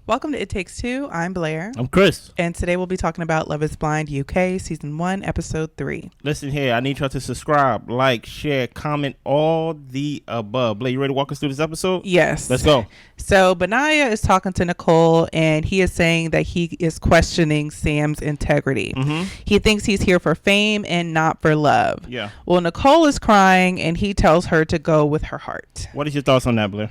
Welcome to It Takes Two. I'm Blair. I'm Chris. And today we'll be talking about Love is Blind UK, Season 1, Episode 3. Listen here, I need y'all to subscribe, like, share, comment, all the above. Blair, you ready to walk us through this episode? Yes. Let's go. So Benaiah is talking to Nicole, and he is saying that he is questioning Sam's integrity. Mm-hmm. He thinks he's here for fame and not for love. Yeah. Well, Nicole is crying, and he tells her to go with her heart. What is your thoughts on that, Blair?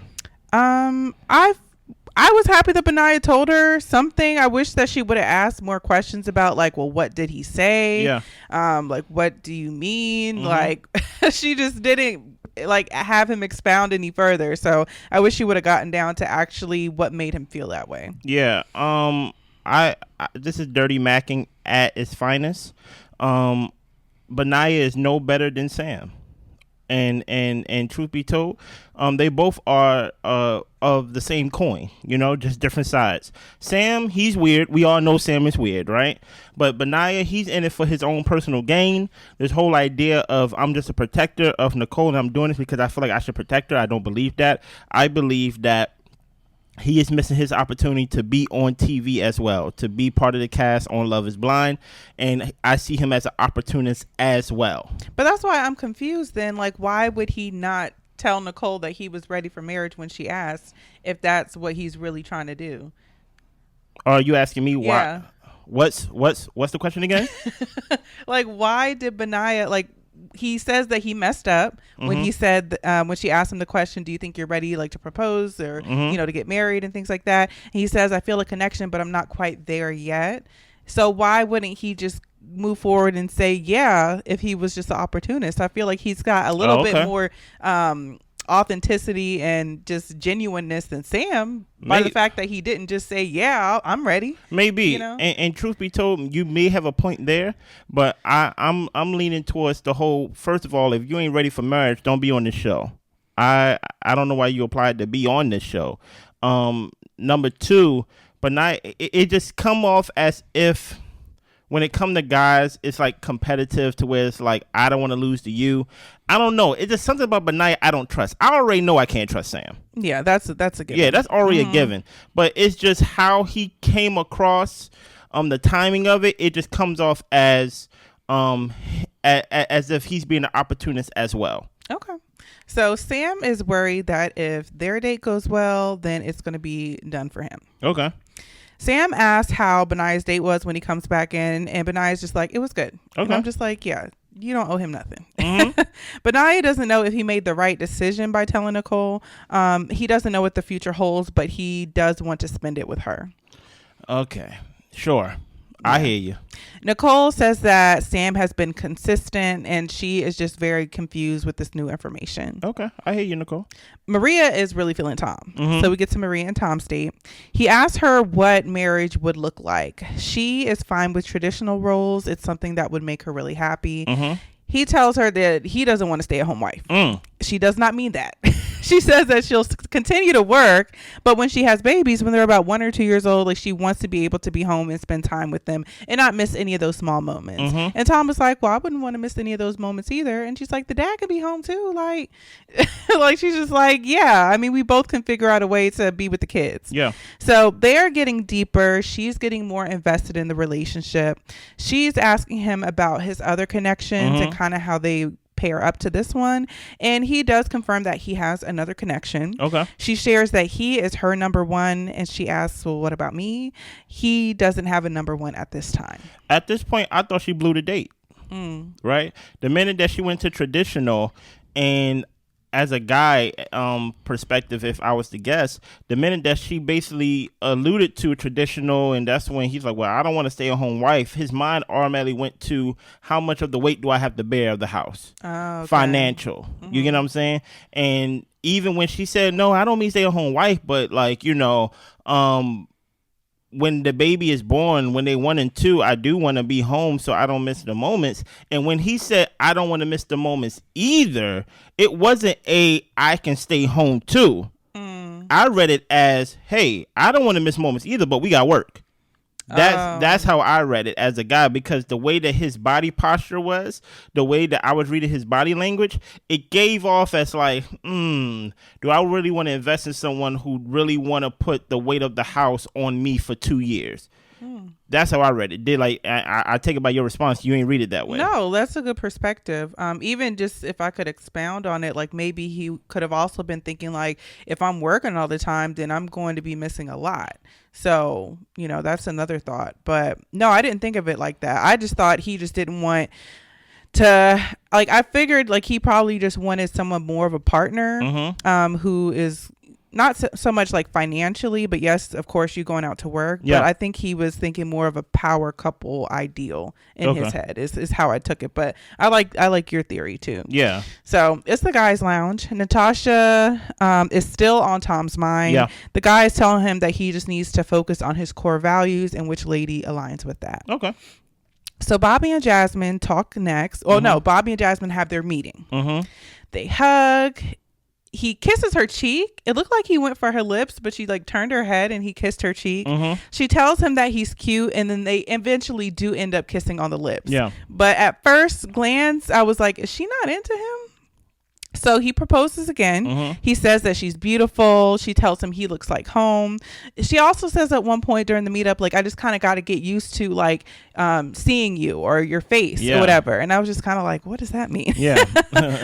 I was happy that Benaiah told her something. I wish that she would have asked more questions about, like, well, what did he say? Yeah. Like, what do you mean? Mm-hmm. Like, she just didn't, like, have him expound any further. So I wish she would have gotten down to actually what made him feel that way. Yeah. I this is dirty macking at its finest. Benaiah is no better than Sam. And truth be told, they both are of the same coin, just different sides. Sam, he's weird. We all know Sam is weird, right? But Benaiah, he's in it for his own personal gain. This whole idea of I'm just a protector of Nicole and I'm doing this because I feel like I should protect her. I don't believe that. I believe that he is missing his opportunity to be on TV as well, to be part of the cast on Love is Blind. And I see him as an opportunist as well. But that's why I'm confused then. Like, why would he not tell Nicole that he was ready for marriage when she asked, if that's what he's really trying to do? Are you asking me why? Yeah. What's the question again? Like, why did Benaiah, like, he says that he messed up when he said, when she asked him the question, do you think you're ready, like, to propose or, to get married and things like that? And he says, I feel a connection, but I'm not quite there yet. So why wouldn't he just move forward and say, yeah, if he was just an opportunist? I feel like he's got a little bit more authenticity and just genuineness than Sam by the fact that he didn't just say, yeah, I'm ready. Maybe. And truth be told, you may have a point there, but I'm leaning towards the whole, first of all, if you ain't ready for marriage, don't be on this show. I don't know why you applied to be on this show. Number two, but not it just come off as if when it come to guys, it's like competitive to where it's like, I don't want to lose to you. I don't know. It's just something about Benaiah I don't trust. I already know I can't trust Sam. Yeah, that's a given. Yeah, that's already a given. But it's just how he came across, the timing of it. It just comes off as if he's being an opportunist as well. Okay. So Sam is worried that if their date goes well, then it's going to be done for him. Okay. Sam asks how Benaiah's date was when he comes back in, and Benaiah's just like, it was good. Okay. And I'm just like, yeah, you don't owe him nothing. Mm-hmm. Benaiah doesn't know if he made the right decision by telling Nicole. He doesn't know what the future holds, but he does want to spend it with her. Okay, sure. I hear you. Nicole says that Sam has been consistent and she is just very confused with this new information. Okay, I hear you, Nicole. Maria is really feeling Tom. So we get to Maria and Tom's date. He asks her what marriage would look like. She is fine with traditional roles. It's something that would make her really happy. He tells her that he doesn't want to stay at home wife. She does not mean that. She says that she'll continue to work, but when she has babies, when they're about 1 or 2 years old, like, she wants to be able to be home and spend time with them and not miss any of those small moments. And Tom was like, well, I wouldn't want to miss any of those moments either. And she's like, the dad could be home too. Like, like, she's just like, yeah, I mean, we both can figure out a way to be with the kids. Yeah. So they're getting deeper. She's getting more invested in the relationship. She's asking him about his other connections and kind of how they pair up to this one, and he does confirm that he has another connection. Okay. She shares that he is her number one, and she asks, well, what about me? He doesn't have a number one at this time. At this point, I thought she blew the date. Right? The minute that she went to traditional, and as a guy perspective, if I was to guess, the minute that she basically alluded to traditional, and that's when he's like, well, I don't want to stay a home wife, his mind automatically went to how much of the weight do I have to bear of the house? Okay. Financial. You get what I'm saying? And even when she said, no, I don't mean stay a home wife, but like, when the baby is born, when they 1 and 2, I do want to be home so I don't miss the moments. And when he said, I don't want to miss the moments either, it wasn't I can stay home too. I read it as, hey, I don't want to miss moments either, but we got work. That's how I read it as a guy, because the way that his body posture was, the way that I was reading his body language, it gave off as like, do I really want to invest in someone who really want to put the weight of the house on me for 2 years? That's how I read it. Did like I take it by your response. You ain't read it that way. No, that's a good perspective. Even just if I could expound on it, like maybe he could have also been thinking like, if I'm working all the time, then I'm going to be missing a lot. So, that's another thought. But no, I didn't think of it like that. I just thought he just didn't want to, like, I figured like he probably just wanted someone more of a partner, who is not so much like financially, but yes, of course, you going out to work. Yeah. But I think he was thinking more of a power couple ideal in his head is how I took it. But I like your theory too. Yeah. So it's the guys' lounge. Natasha is still on Tom's mind. Yeah. The guy is telling him that he just needs to focus on his core values and which lady aligns with that. Okay. So Bobby and Jasmine talk next. Oh no, Bobby and Jasmine have their meeting. They hug. He kisses her cheek. It looked like he went for her lips, but she like turned her head and he kissed her cheek. She tells him that he's cute, and then they eventually do end up kissing on the lips. Yeah. But at first glance, I was like, is she not into him? So he proposes again. He says that she's beautiful. She tells him he looks like home. She also says at one point during the meetup, like, I just kind of got to get used to like seeing you or your face or whatever. And I was just kind of like, what does that mean? Yeah.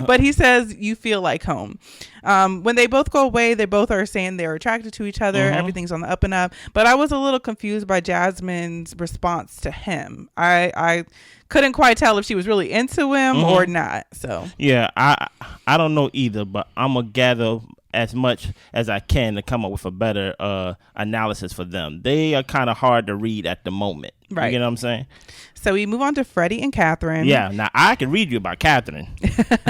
But he says you feel like home. When they both go away, they both are saying they're attracted to each other. Everything's on the up and up. But I was a little confused by Jasmine's response to him. I couldn't quite tell if she was really into him or not. So yeah, I don't know either, but I'm gonna gather as much as I can to come up with a better analysis for them. They are kind of hard to read at the moment. Right. You know what I'm saying? So we move on to Freddy and Catherine. Yeah. Now I can read you about Catherine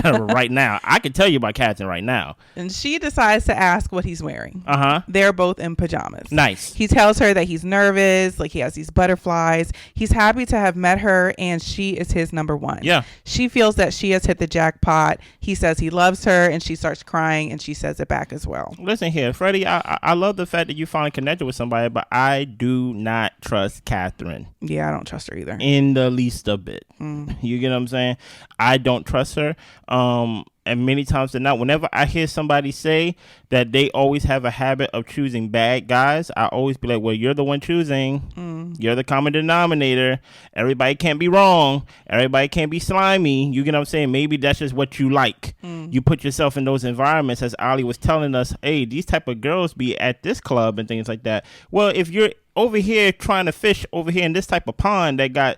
right now. I can tell you about Catherine right now. And she decides to ask what he's wearing. They're both in pajamas. Nice. He tells her that he's nervous, like he has these butterflies. He's happy to have met her, and she is his number one. Yeah. She feels that she has hit the jackpot. He says he loves her, and she starts crying, and she says it back as well. Listen here, Freddy, I love the fact that you finally connected with somebody, but I do not trust Catherine. Yeah, I don't trust her either. In the least a bit. You get what I'm saying? I don't trust her. And many times than not, whenever I hear somebody say that they always have a habit of choosing bad guys, I always be like, well, you're the one choosing. You're the common denominator. Everybody can't be wrong. Everybody can't be slimy. You get what I'm saying? Maybe that's just what you like. You put yourself in those environments, as Ollie was telling us, hey, these type of girls be at this club and things like that. Well, if you're over here trying to fish over here in this type of pond that got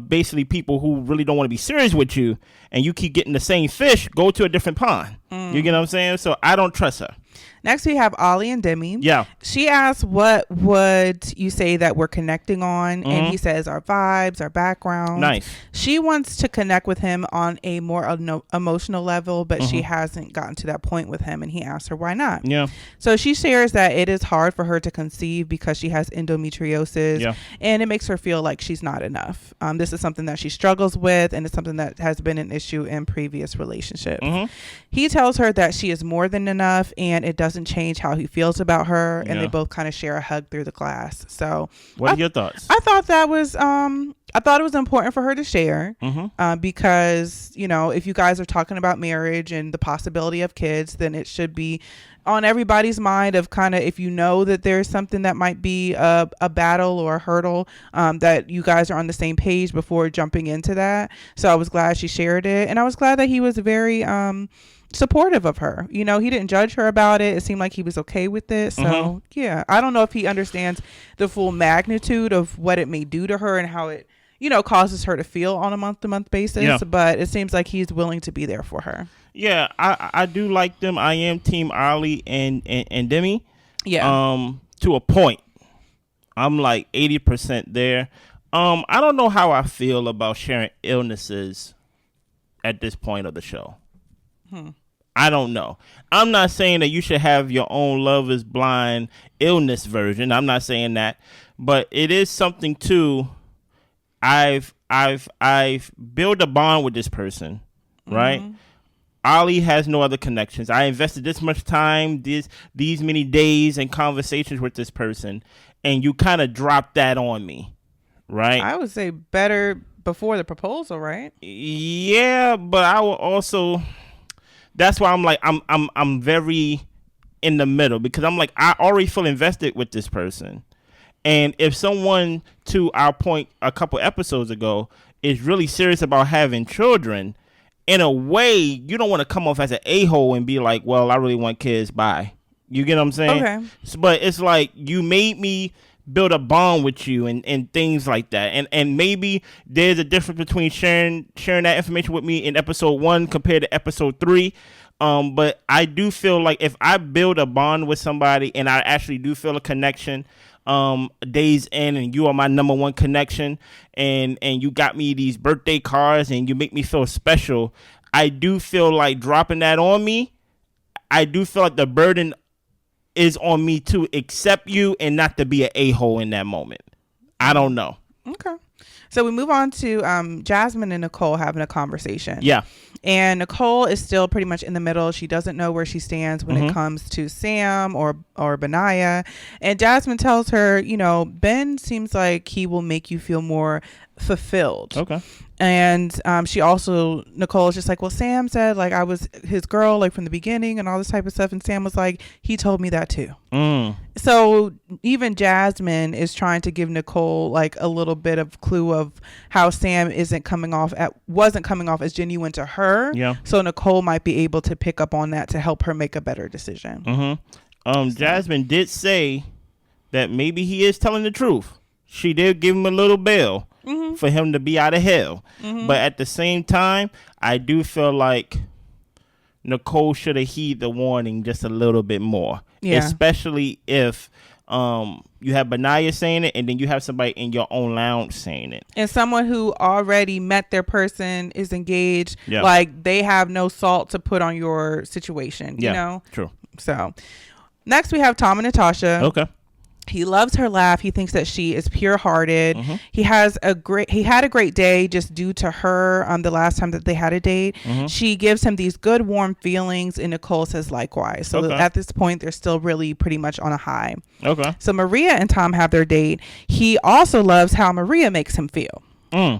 basically people who really don't want to be serious with you, and you keep getting the same fish, go to a different pond. You get what I'm saying? So I don't trust her. Next, we have Ollie and Demi. Yeah. She asks, what would you say that we're connecting on? And he says, our vibes, our background. Nice. She wants to connect with him on a more emotional level, but she hasn't gotten to that point with him. And he asks her, why not? Yeah. So she shares that it is hard for her to conceive because she has endometriosis. Yeah. And it makes her feel like she's not enough. This is something that she struggles with, and it's something that has been an issue in previous relationships. He tells her that she is more than enough, and it doesn't change how he feels about her. And they both kind of share a hug through the glass. So what are your thoughts? I thought that was I thought it was important for her to share because, you know, if you guys are talking about marriage and the possibility of kids, then it should be on everybody's mind of kind of, if you know that there's something that might be a battle or a hurdle, that you guys are on the same page before jumping into that. So I was glad she shared it, and I was glad that he was very supportive of her. You know, he didn't judge her about it. It seemed like he was okay with it. So yeah, I don't know if he understands the full magnitude of what it may do to her and how it, you know, causes her to feel on a month-to-month basis, but it seems like he's willing to be there for her. Yeah, I do like them. I am team Ollie and Demi. Yeah. To a point. I'm like 80% there. I don't know how I feel about sharing illnesses at this point of the show. I don't know. I'm not saying that you should have your own Love is Blind illness version. I'm not saying that, but it is something too. I've built a bond with this person, right? Ollie has no other connections. I invested this much time, these many days and conversations with this person, and you kind of dropped that on me, right? I would say better before the proposal, right? Yeah, but I will also. That's why I'm like I'm very in the middle, because I'm like, I already feel invested with this person, and if someone, to our point a couple episodes ago, is really serious about having children, in a way, you don't want to come off as an a-hole and be like, well, I really want kids, bye. You get what I'm saying? Okay. But it's like, you made me build a bond with you and things like that. And maybe there's a difference between sharing that information with me in episode 1 compared to episode 3. But I do feel like if I build a bond with somebody and I actually do feel a connection, days in, and you are my number one connection, and you got me these birthday cards and you make me feel special, I do feel like dropping that on me, I do feel like the burden is on me to accept you and not to be an a-hole in that moment. I don't know. Okay. So we move on to Jasmine and Nicole having a conversation. Yeah. And Nicole is still pretty much in the middle. She doesn't know where she stands when it comes to Sam or Benaiah. And Jasmine tells her, Ben seems like he will make you feel more fulfilled. Okay. And Nicole is just like, well, Sam said like I was his girl like from the beginning and all this type of stuff. And Sam was like, he told me that too. So even Jasmine is trying to give Nicole like a little bit of clue of how Sam wasn't coming off as genuine to her. Yeah. So Nicole might be able to pick up on that to help her make a better decision. Jasmine did say that maybe he is telling the truth. She did give him a little bell for him to be out of hell. But at the same time, I do feel like Nicole should have heeded the warning just a little bit more. Yeah. Especially if you have Benaiah saying it and then you have somebody in your own lounge saying it. And someone who already met their person, is engaged, like they have no salt to put on your situation, you know? True. So next we have Tom and Natasha. Okay. He loves her laugh. He thinks that she is pure-hearted. He had a great day just due to her the last time that they had a date. She gives him these good warm feelings, and Nicole says likewise. So at this point they're still really pretty much on a high. Okay. So Maria and Tom have their date. He also loves how Maria makes him feel.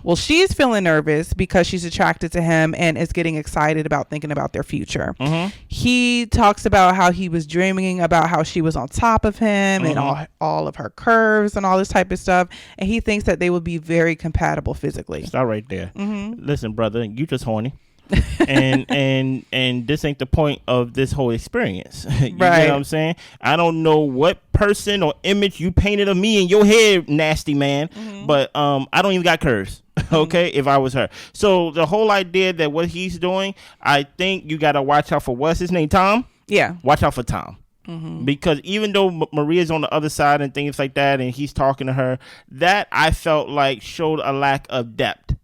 Well, she's feeling nervous because she's attracted to him and is getting excited about thinking about their future. He talks about how he was dreaming about how she was on top of him and all of her curves and all this type of stuff. And he thinks that they would be very compatible physically. Stop right there. Listen, brother, you just horny. and this ain't the point of this whole experience. You know what I'm saying? I don't know what person or image you painted of me in your head, nasty man, but I don't even got curves. Okay, if I was her. So the whole idea that what he's doing, I think you got to watch out for, what's his name, Tom? Yeah. Watch out for Tom. Because even though Maria's on the other side and things like that, and he's talking to her, that I felt like showed a lack of depth.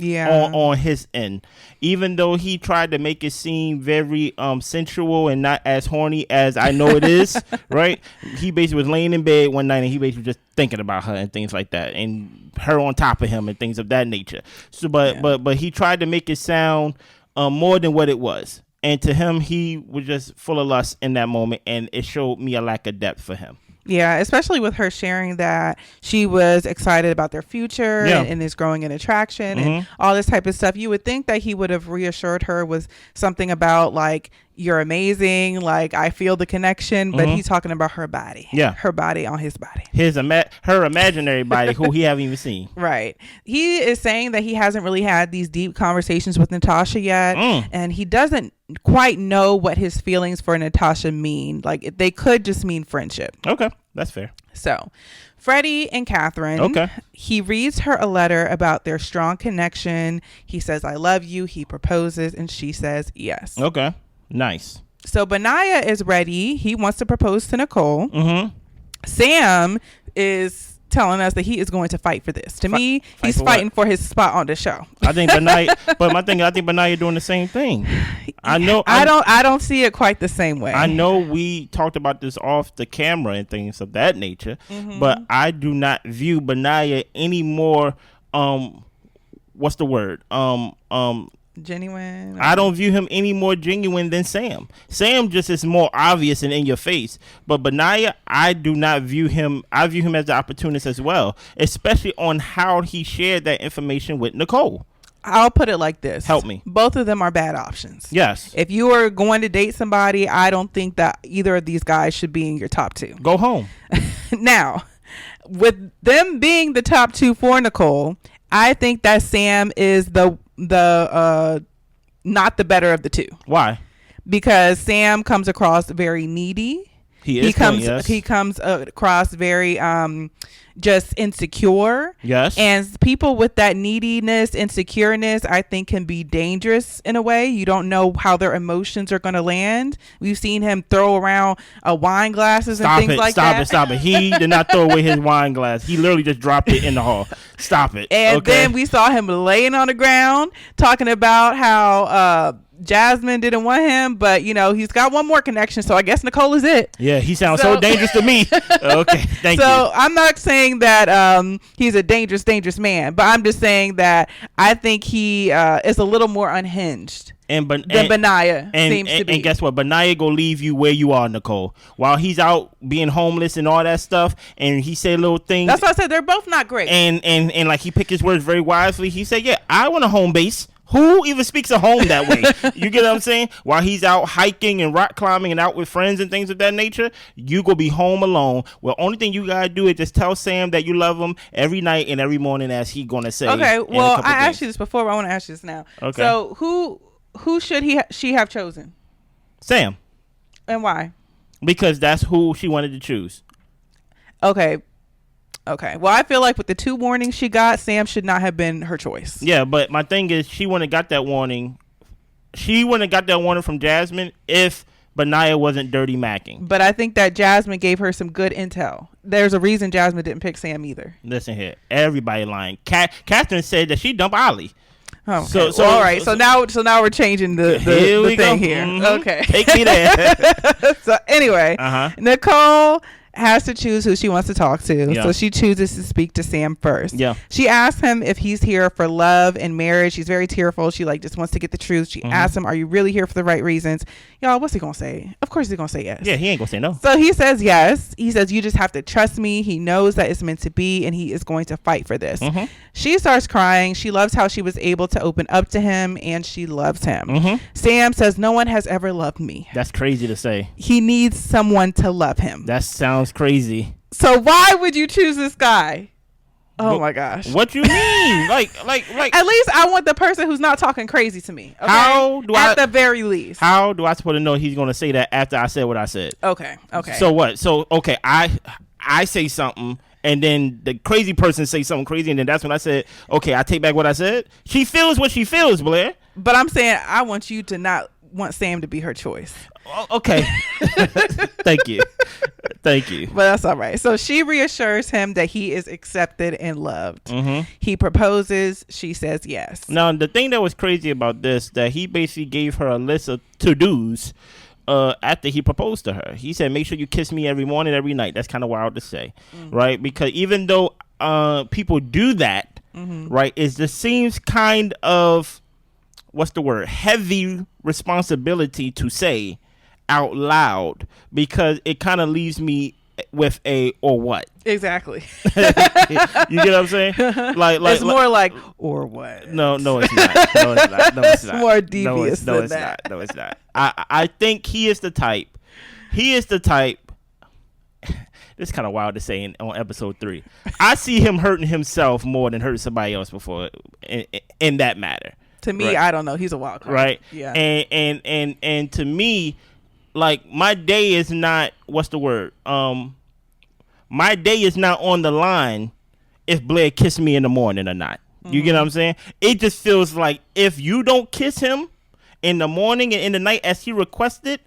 On his end, even though he tried to make it seem very sensual and not as horny as I know it is. Right, he basically was laying in bed one night and he basically just thinking about her and things like that, and her on top of him and things of that nature. So but he tried to make it sound more than what it was, and to him he was just full of lust in that moment, and it showed me a lack of depth for him. Yeah, especially with her sharing that she was excited about their future and is growing in attraction and all this type of stuff. You would think that he would have reassured her with something about like, you're amazing, like I feel the connection, but he's talking about her body. Yeah. Her body on his body. Her imaginary body, who he haven't even seen. Right. He is saying that he hasn't really had these deep conversations with Natasha yet, and he doesn't quite know what his feelings for Natasha mean. Like they could just mean friendship. Okay, that's fair. So Freddy and Catherine. Okay. He reads her a letter about their strong connection. He says, I love you. He proposes and she says yes. Okay. Nice. So Benaiah is ready. He wants to propose to Nicole. Sam is telling us that he is going to fight for this. To me, he's fighting for his spot on the show. I think Benaiah, but I think Benaiah doing the same thing. I don't see it quite the same way. I know we talked about this off the camera and things of that nature, but I do not view Benaiah any more. What's the word? genuine. I don't view him any more genuine than Sam. Sam just is more obvious and in your face. But Benaiah, I do not view him. I view him as the opportunist as well, especially on how he shared that information with Nicole. I'll put it like this. Help me. Both of them are bad options. Yes. If you are going to date somebody, I don't think that either of these guys should be in your top two. Go home. Now, with them being the top two for Nicole, I think that Sam is the not the better of the two. Why? Because Sam comes across very needy. He comes across very just insecure. Yes. And people with that neediness, insecureness, I think can be dangerous in a way. You don't know how their emotions are going to land. We've seen him throw around wine glasses and things like that. Stop it. He did not throw away his wine glass. He literally just dropped it in the hall. Stop it. And then we saw him laying on the ground talking about how Jasmine didn't want him, but he's got one more connection, so I guess Nicole is it. Yeah, he sounds so dangerous to me. Okay, thank you. So I'm not saying that he's a dangerous man, but I'm just saying that I think he is a little more unhinged than Benaiah seems to be. And guess what? Benaiah go leave you where you are, Nicole. While he's out being homeless and all that stuff, and he say little things. That's why I said they're both not great. And like he picked his words very wisely. He said, "Yeah, I want a home base." Who even speaks of home that way? You get what I'm saying? While he's out hiking and rock climbing and out with friends and things of that nature, you go be home alone. Well, only thing you gotta do is just tell Sam that you love him every night and every morning, as he gonna say. Okay. Well, I asked you this before, but I want to ask you this now. Okay. So who should she have chosen? Sam. And why? Because that's who she wanted to choose. Okay. Well, I feel like with the 2 warnings she got, Sam should not have been her choice. Yeah, but my thing is, she wouldn't have got that warning. She wouldn't have got that warning from Jasmine if Benaiah wasn't dirty macking. But I think that Jasmine gave her some good intel. There's a reason Jasmine didn't pick Sam either. Listen here, everybody lying. Catherine said that she dumped Ollie. Oh, okay. So all right. So now we're changing the thing here. Mm-hmm. Okay, take me there. So anyway, Nicole has to choose who she wants to talk to. Yeah. So she chooses to speak to Sam first. Yeah. She asks him if he's here for love and marriage. She's very tearful. She just wants to get the truth. She asks him, "Are you really here for the right reasons?" Y'all, what's he gonna say? Of course he's gonna say yes. Yeah, he ain't gonna say no. So he says yes. He says, "You just have to trust me." He knows that it's meant to be, and he is going to fight for this. She starts crying. She loves how she was able to open up to him, and she loves him. Sam says, "No one has ever loved me." That's crazy to say. He needs someone to love him. That sounds crazy. So why would you choose this guy? Oh my gosh. What you mean? like at least I want the person who's not talking crazy to me. Okay? How do at the very least. How do I supposed to know he's going to say that after I said what I said? Okay. So what? So okay, I say something and then the crazy person say something crazy and then that's when I said, "Okay, I take back what I said." She feels what she feels, Blair. But I'm saying I want you to not want Sam to be her choice. Okay. Thank you. But that's all right. So she reassures him that he is accepted and loved. He proposes. She says yes. Now, the thing that was crazy about this, that he basically gave her a list of to-dos after he proposed to her. He said, "Make sure you kiss me every morning, every night." That's kind of wild to say, right? Because even though people do that, right, it just seems kind of, what's the word, heavy responsibility to say out loud, because it kind of leaves me with a or what. Exactly. You get what I'm saying? Like it's more like or what. No, it's not. No, it's not. More devious than that. No, it's not. I think he is the type. It's kind of wild to say on episode 3. I see him hurting himself more than hurting somebody else before in that matter. To me, right? I don't know. He's a wild card. Right. Yeah. And to me, like, my day is not, what's the word? My day is not on the line if Blair kissed me in the morning or not. You get what I'm saying? It just feels like if you don't kiss him in the morning and in the night as he requested,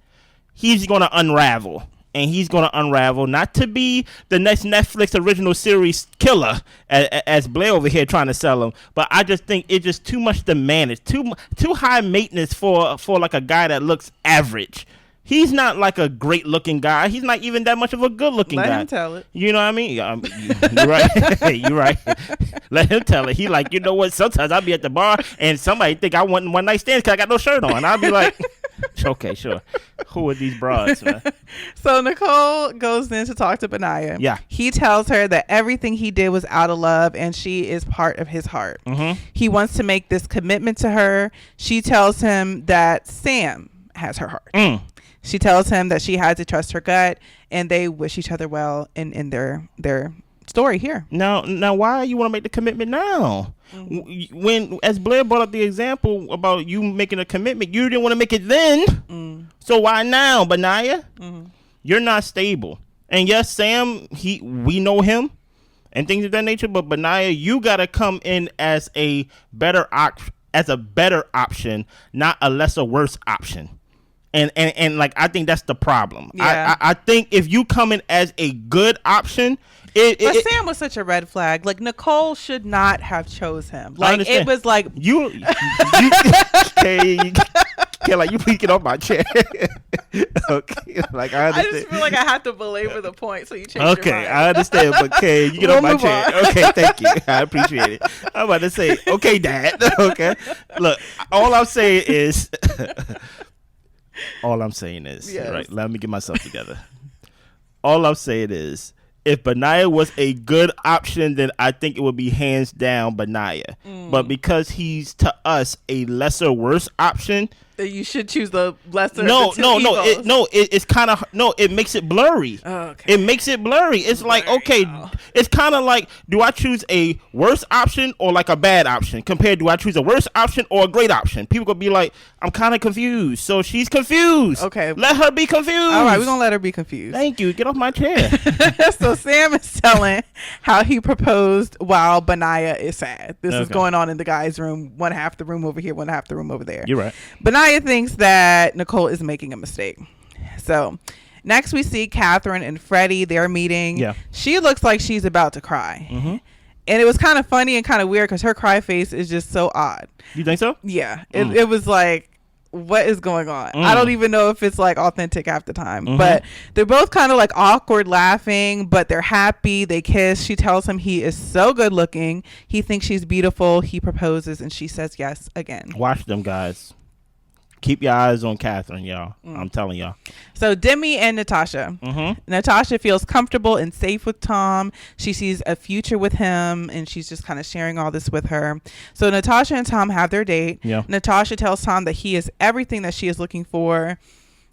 he's going to unravel. And he's going to unravel, not to be the next Netflix original series killer, as Blair over here trying to sell him. But I just think it's just too much to manage, too high maintenance for like a guy that looks average. He's not like a great looking guy. He's not even that much of a good looking guy. Let him tell it. You know what I mean? You're right. You're right. Let him tell it. He like, you know what? Sometimes I'll be at the bar and somebody think I want one night stands because I got no shirt on. I'll be like, okay, sure. Who are these broads, man? So Nicole goes in to talk to Benaiah. Yeah. He tells her that everything he did was out of love and she is part of his heart. Mm-hmm. He wants to make this commitment to her. She tells him that Sam has her heart. She tells him that she had to trust her gut, and they wish each other well in their story here. Now, why you want to make the commitment now? When, as Blair brought up the example about you making a commitment, you didn't want to make it then. So why now, Benaiah? You're not stable. And yes, Sam, we know him and things of that nature, but Benaiah, you gotta come in as a better option, not a lesser worse option. And like, I think that's the problem. Yeah. I think if you come in as a good option, but Sam was such a red flag. Like, Nicole should not have chose him. Like, it was like you okay, like, you please get off my chair. Okay, like, I understand. I just feel like I have to belabor the point, so you change your mind. I understand, but Kay, you get off my chair. Okay, thank you. I appreciate it. I'm about to say, okay, Dad. Okay, look, all I'm saying is, yes. Right, let me get myself together. All I'm saying is, if Benaiah was a good option, then I think it would be hands down Benaiah. But because he's to us a lesser worse option, you should choose the lesser. It's kind of it makes it blurry. Oh, okay. It makes it blurry. It's like, okay, it's kind of like, do I choose a worse option or like a bad option? Compared, do I choose a worse option or a great option? People could be like, I'm kind of confused. So she's confused. Okay, let her be confused. All right, we're gonna let her be confused. Thank you. Get off my chair. So Sam is telling how he proposed while Benaiah is sad. This is going on in the guy's room. One half the room over here, one half the room over there. You're right. Benaiah thinks that Nicole is making a mistake. So next we see Catherine and Freddy. They're meeting. Yeah. She looks like she's about to cry. And it was kind of funny and kind of weird because her cry face is just so odd. You think so? Yeah. It was like, what is going on? I don't even know if it's like authentic half the time, but they're both kind of like awkward laughing, but they're happy. They kiss. She tells him he is so good looking. He thinks she's beautiful. He proposes and she says yes again. Watch them, guys. Keep your eyes on Catherine, y'all. I'm telling y'all. So Demi and Natasha. Natasha feels comfortable and safe with Tom. She sees a future with him, and she's just kind of sharing all this with her. So Natasha and Tom have their date. Yeah. Natasha tells Tom that he is everything that she is looking for,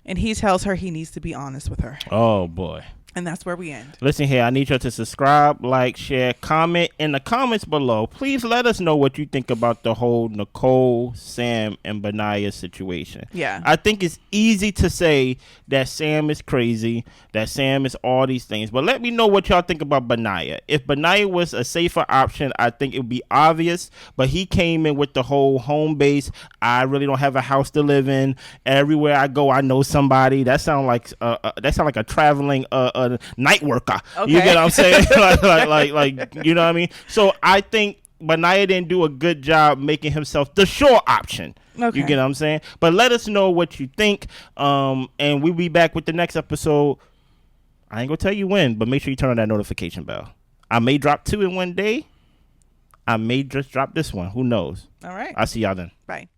and he tells her he needs to be honest with her. Oh, boy. And that's where we end. Listen here, I need you to subscribe, like, share, comment in the comments below. Please let us know what you think about the whole Nicole, Sam, and Benaiah situation. Yeah. I think it's easy to say that Sam is crazy, that Sam is all these things. But let me know what y'all think about Benaiah. If Benaiah was a safer option, I think it would be obvious. But he came in with the whole home base. I really don't have a house to live in. Everywhere I go, I know somebody. That sound like a traveling night worker. Okay. You get what I'm saying? like you know what I mean? So I think Benaiah didn't do a good job making himself the sure option. Okay. You get what I'm saying? But let us know what you think. And we'll be back with the next episode. I ain't gonna tell you when, but make sure you turn on that notification bell. I may drop 2 in one day. I may just drop this one. Who knows? All right. I'll see y'all then. Bye.